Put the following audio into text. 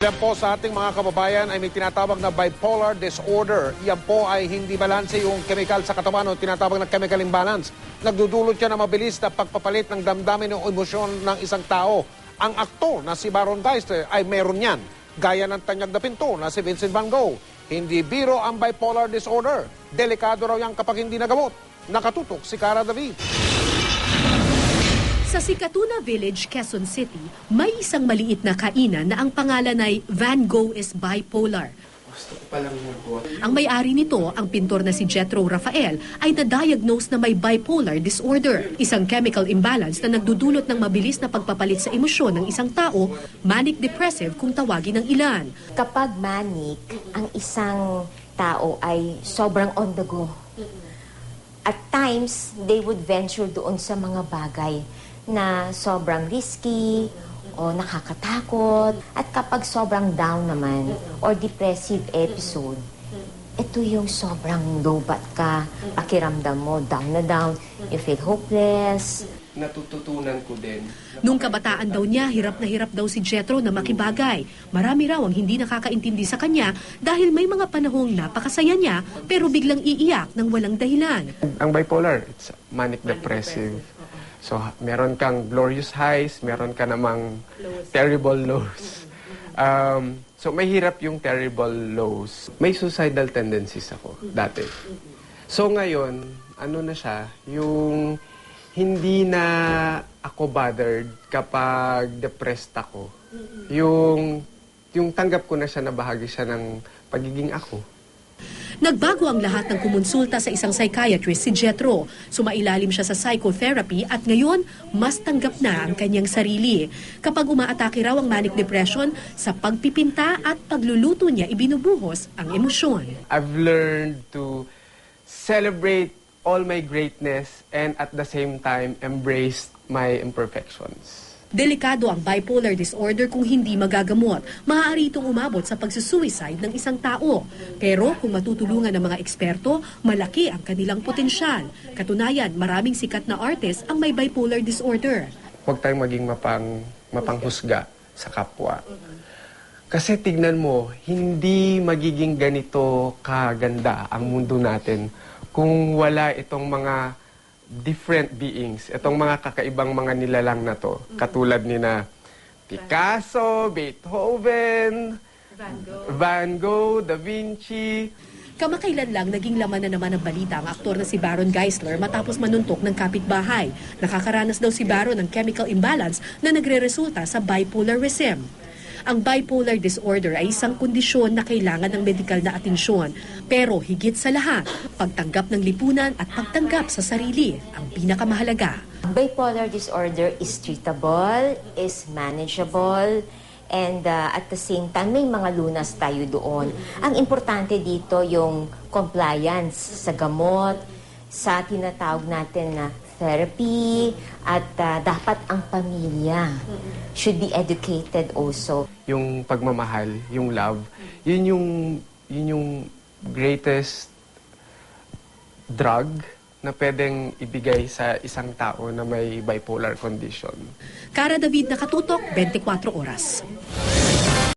Yan po sa ating mga kababayan ay may tinatawag na bipolar disorder. Yan po ay hindi balanse yung chemical sa katawan o tinatawag na chemical imbalance. Nagdudulot yan ng mabilis na pagpapalit ng damdamin o emosyon ng isang tao. Ang aktor na si Baron Geisler ay meron yan. Gaya ng tanyag na pinto na si Vincent Van Gogh. Hindi biro ang bipolar disorder. Delikado raw yan kapag hindi nagamot. Nakatutok si Cara David. Sa Sikatuna Village, Quezon City, may isang maliit na kainan na ang pangalan ay Van Gogh is Bipolar. Ang may-ari nito, ang pintor na si Jethro Rafael, ay na-diagnose na may bipolar disorder, isang chemical imbalance na nagdudulot ng mabilis na pagpapalit sa emosyon ng isang tao, manic-depressive kung tawagin ng ilan. Kapag manic, ang isang tao ay sobrang on the go. At times, they would venture doon sa mga bagay na sobrang risky o nakakatakot. At kapag sobrang down naman or depressive episode, ito yung sobrang lobat ka, pakiramdam mo, down na down, you feel hopeless. Natututunan ko din. Nung kabataan daw niya, hirap na hirap daw si Jethro na makibagay. Marami raw ang hindi nakakaintindi sa kanya dahil may mga panahong napakasaya niya pero biglang iiyak ng walang dahilan. Ang bipolar, it's manic-depressive. So, meron kang glorious highs, meron ka namang terrible lows. So, mahirap yung terrible lows. May suicidal tendencies ako dati. So, ngayon, ano na siya, yung hindi na ako bothered kapag depressed ako. Yung tanggap ko na siya na bahagi siya ng pagiging ako. Nagbago ang lahat ng kumonsulta sa isang psychiatrist si Jethro. Sumailalim siya sa psychotherapy at ngayon, mas tanggap na ang kanyang sarili. Kapag umaatake raw ang manic depression, sa pagpipinta at pagluluto niya ibinubuhos ang emosyon. I've learned to celebrate all my greatness and at the same time embrace my imperfections. Delikado ang bipolar disorder kung hindi magagamot. Maaari itong umabot sa pagsusuicide ng isang tao. Pero kung matutulungan ng mga eksperto, malaki ang kanilang potensyal. Katunayan, maraming sikat na artist ang may bipolar disorder. Huwag tayong maging mapanghusga sa kapwa. Kasi tignan mo, hindi magiging ganito kaganda ang mundo natin kung wala itong mga different beings, itong mga kakaibang mga nilalang na to, katulad ni na Picasso, Beethoven, Van Gogh, Da Vinci. Kamakailan lang naging laman na naman ng balita ang aktor na si Baron Geisler matapos manuntok ng kapitbahay. Nakakaranas daw si Baron ng chemical imbalance na nagre-resulta sa bipolarism. Ang bipolar disorder ay isang kondisyon na kailangan ng medikal na atensyon. Pero higit sa lahat, pagtanggap ng lipunan at pagtanggap sa sarili ang pinakamahalaga. Bipolar disorder is treatable, is manageable, and at the same time, may mga lunas tayo doon. Ang importante dito yung compliance sa gamot, sa tinatawag natin na therapy, at dapat ang pamilya should be educated also. Yung pagmamahal, yung love, yun yung greatest drug na pwedeng ibigay sa isang tao na may bipolar condition. Cara David, Nakatutok, 24 Oras.